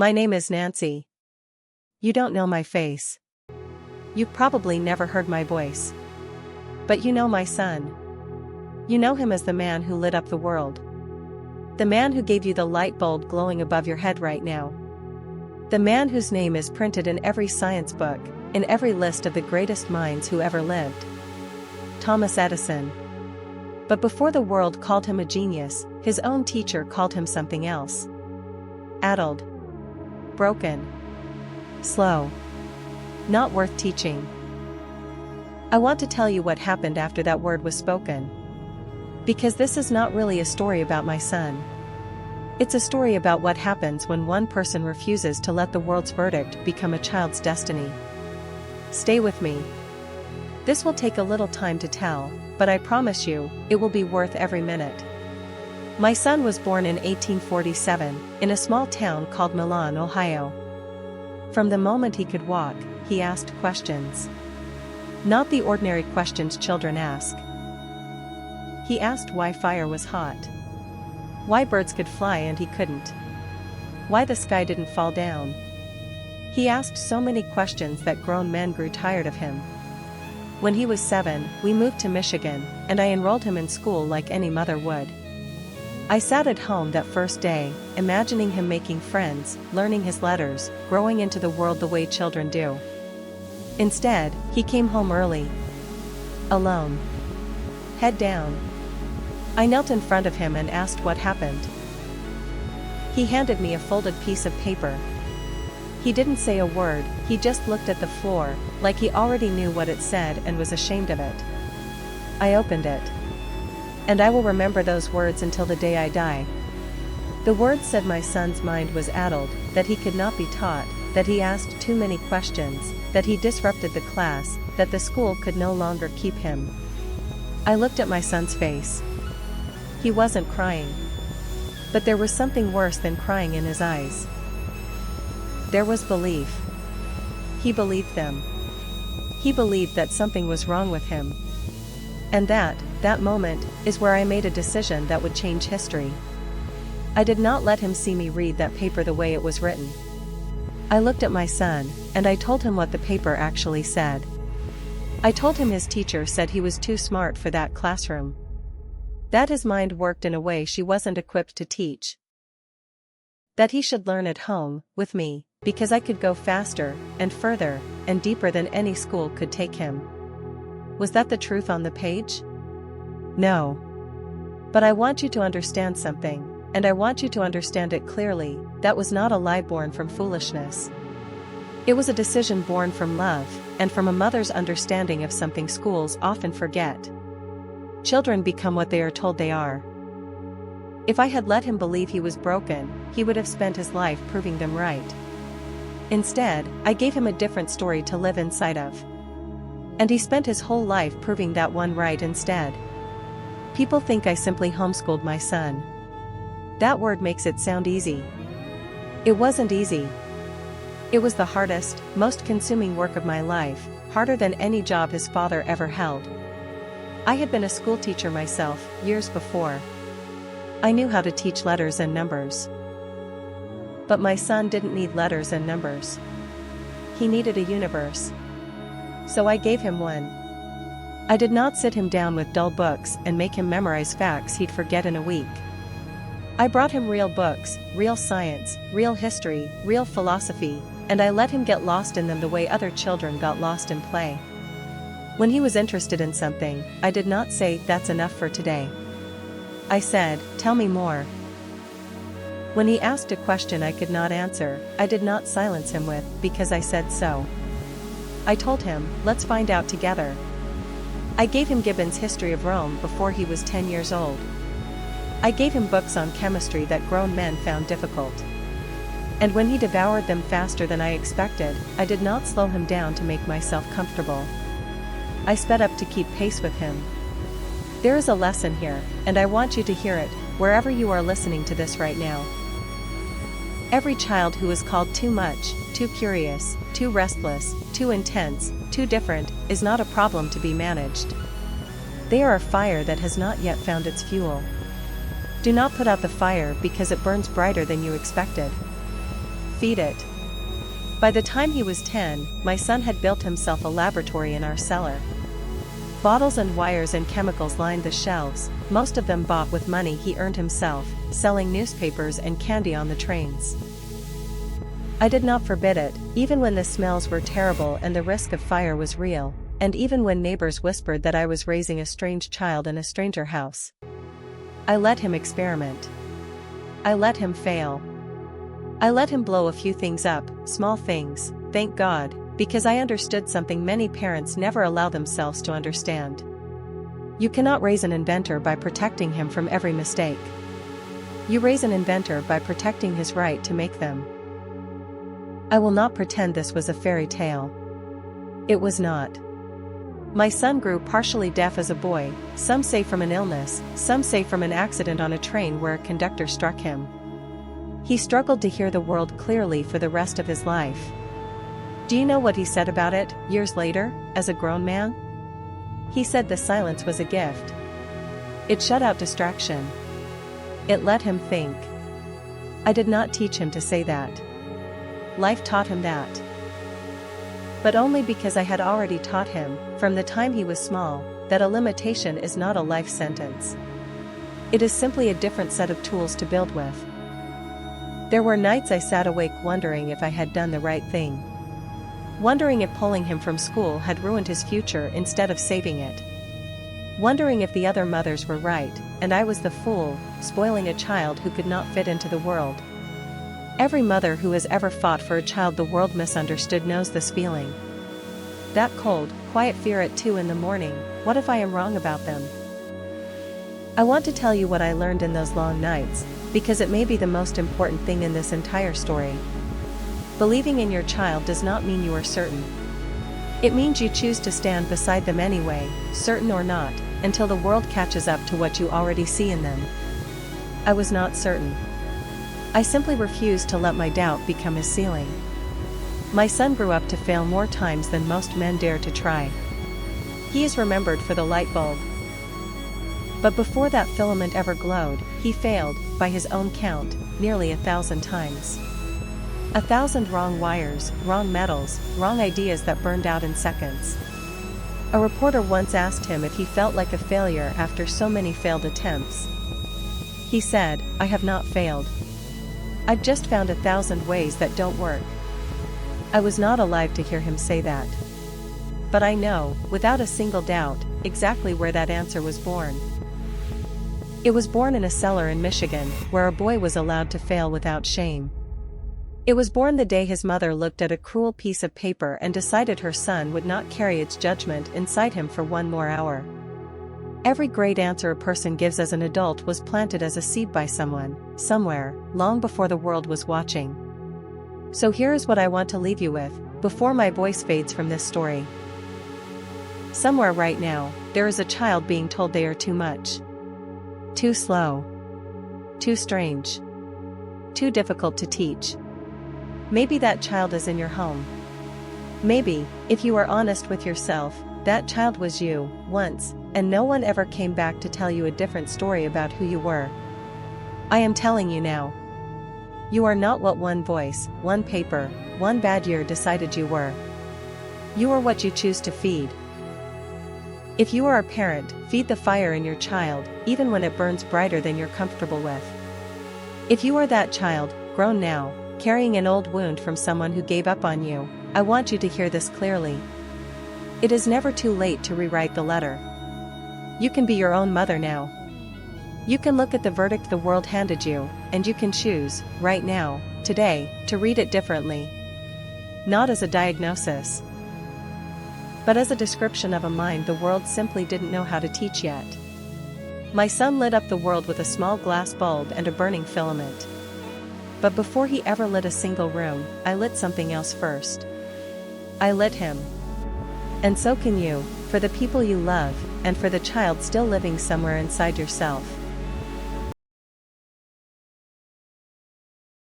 My name is Nancy. You don't know my face. You've probably never heard my voice. But you know my son. You know him as the man who lit up the world. The man who gave you the light bulb glowing above your head right now. The man whose name is printed in every science book, in every list of the greatest minds who ever lived. Thomas Edison. But before the world called him a genius, his own teacher called him something else. Addled. Broken. Slow. Not worth teaching. I want to tell you what happened after that word was spoken. Because this is not really a story about my son. It's a story about what happens when one person refuses to let the world's verdict become a child's destiny. Stay with me. This will take a little time to tell, but I promise you, it will be worth every minute. My son was born in 1847, in a small town called Milan, Ohio. From the moment he could walk, he asked questions. Not the ordinary questions children ask. He asked why fire was hot. Why birds could fly and he couldn't. Why the sky didn't fall down. He asked so many questions that grown men grew tired of him. When he was 7, we moved to Michigan, and I enrolled him in school like any mother would. I sat at home that first day, imagining him making friends, learning his letters, growing into the world the way children do. Instead, he came home early. Alone. Head down. I knelt in front of him and asked what happened. He handed me a folded piece of paper. He didn't say a word, he just looked at the floor, like he already knew what it said and was ashamed of it. I opened it. And I will remember those words until the day I die. The words said my son's mind was addled, that he could not be taught, that he asked too many questions, that he disrupted the class, that the school could no longer keep him. I looked at my son's face. He wasn't crying. But there was something worse than crying in his eyes. There was belief. He believed them. He believed that something was wrong with him. And that moment, is where I made a decision that would change history. I did not let him see me read that paper the way it was written. I looked at my son, and I told him what the paper actually said. I told him his teacher said he was too smart for that classroom. That his mind worked in a way she wasn't equipped to teach. That he should learn at home, with me, because I could go faster, and further, and deeper than any school could take him. Was that the truth on the page? No. But I want you to understand something, and I want you to understand it clearly, that was not a lie born from foolishness. It was a decision born from love, and from a mother's understanding of something schools often forget. Children become what they are told they are. If I had let him believe he was broken, he would have spent his life proving them right. Instead, I gave him a different story to live inside of. And he spent his whole life proving that one right instead. People think I simply homeschooled my son. That word makes it sound easy. It wasn't easy. It was the hardest, most consuming work of my life, harder than any job his father ever held. I had been a school teacher myself, years before. I knew how to teach letters and numbers. But my son didn't need letters and numbers. He needed a universe. So I gave him one. I did not sit him down with dull books and make him memorize facts he'd forget in a week. I brought him real books, real science, real history, real philosophy, and I let him get lost in them the way other children got lost in play. When he was interested in something, I did not say, "That's enough for today." I said, "Tell me more." When he asked a question I could not answer, I did not silence him with, "Because I said so." I told him, "Let's find out together." I gave him Gibbon's History of Rome before he was 10 years old. I gave him books on chemistry that grown men found difficult. And when he devoured them faster than I expected, I did not slow him down to make myself comfortable. I sped up to keep pace with him. There is a lesson here, and I want you to hear it, wherever you are listening to this right now. Every child who is called too much, too curious, too restless, too intense, too different, is not a problem to be managed. They are a fire that has not yet found its fuel. Do not put out the fire because it burns brighter than you expected. Feed it. By the time he was 10, my son had built himself a laboratory in our cellar. Bottles and wires and chemicals lined the shelves, most of them bought with money he earned himself, selling newspapers and candy on the trains. I did not forbid it, even when the smells were terrible and the risk of fire was real, and even when neighbors whispered that I was raising a strange child in a stranger house. I let him experiment. I let him fail. I let him blow a few things up, small things, thank God, because I understood something many parents never allow themselves to understand. You cannot raise an inventor by protecting him from every mistake. You raise an inventor by protecting his right to make them. I will not pretend this was a fairy tale. It was not. My son grew partially deaf as a boy, some say from an illness, some say from an accident on a train where a conductor struck him. He struggled to hear the world clearly for the rest of his life. Do you know what he said about it, years later, as a grown man? He said the silence was a gift. It shut out distraction. It let him think. I did not teach him to say that. Life taught him that. But only because I had already taught him, from the time he was small, that a limitation is not a life sentence. It is simply a different set of tools to build with. There were nights I sat awake wondering if I had done the right thing. Wondering if pulling him from school had ruined his future instead of saving it. Wondering if the other mothers were right, and I was the fool, spoiling a child who could not fit into the world. Every mother who has ever fought for a child the world misunderstood knows this feeling. That cold, quiet fear at 2 in the morning, what if I am wrong about them? I want to tell you what I learned in those long nights, because it may be the most important thing in this entire story. Believing in your child does not mean you are certain. It means you choose to stand beside them anyway, certain or not, until the world catches up to what you already see in them. I was not certain. I simply refused to let my doubt become his ceiling. My son grew up to fail more times than most men dare to try. He is remembered for the light bulb. But before that filament ever glowed, he failed, by his own count, nearly 1,000 times. 1,000 wrong wires, wrong metals, wrong ideas that burned out in seconds. A reporter once asked him if he felt like a failure after so many failed attempts. He said, "I have not failed. I've just found 1,000 ways that don't work." I was not alive to hear him say that. But I know, without a single doubt, exactly where that answer was born. It was born in a cellar in Michigan, where a boy was allowed to fail without shame. It was born the day his mother looked at a cruel piece of paper and decided her son would not carry its judgment inside him for one more hour. Every great answer a person gives as an adult was planted as a seed by someone, somewhere, long before the world was watching. So here is what I want to leave you with, before my voice fades from this story. Somewhere right now, there is a child being told they are too much. Too slow. Too strange. Too difficult to teach. Maybe that child is in your home. Maybe, if you are honest with yourself, that child was you, once, and no one ever came back to tell you a different story about who you were. I am telling you now. You are not what one voice, one paper, one bad year decided you were. You are what you choose to feed. If you are a parent, feed the fire in your child, even when it burns brighter than you're comfortable with. If you are that child, grown now, carrying an old wound from someone who gave up on you, I want you to hear this clearly. It is never too late to rewrite the letter. You can be your own mother now. You can look at the verdict the world handed you, and you can choose, right now, today, to read it differently. Not as a diagnosis, but as a description of a mind the world simply didn't know how to teach yet. My son lit up the world with a small glass bulb and a burning filament. But before he ever lit a single room, I lit something else first. I lit him. And so can you, for the people you love, and for the child still living somewhere inside yourself.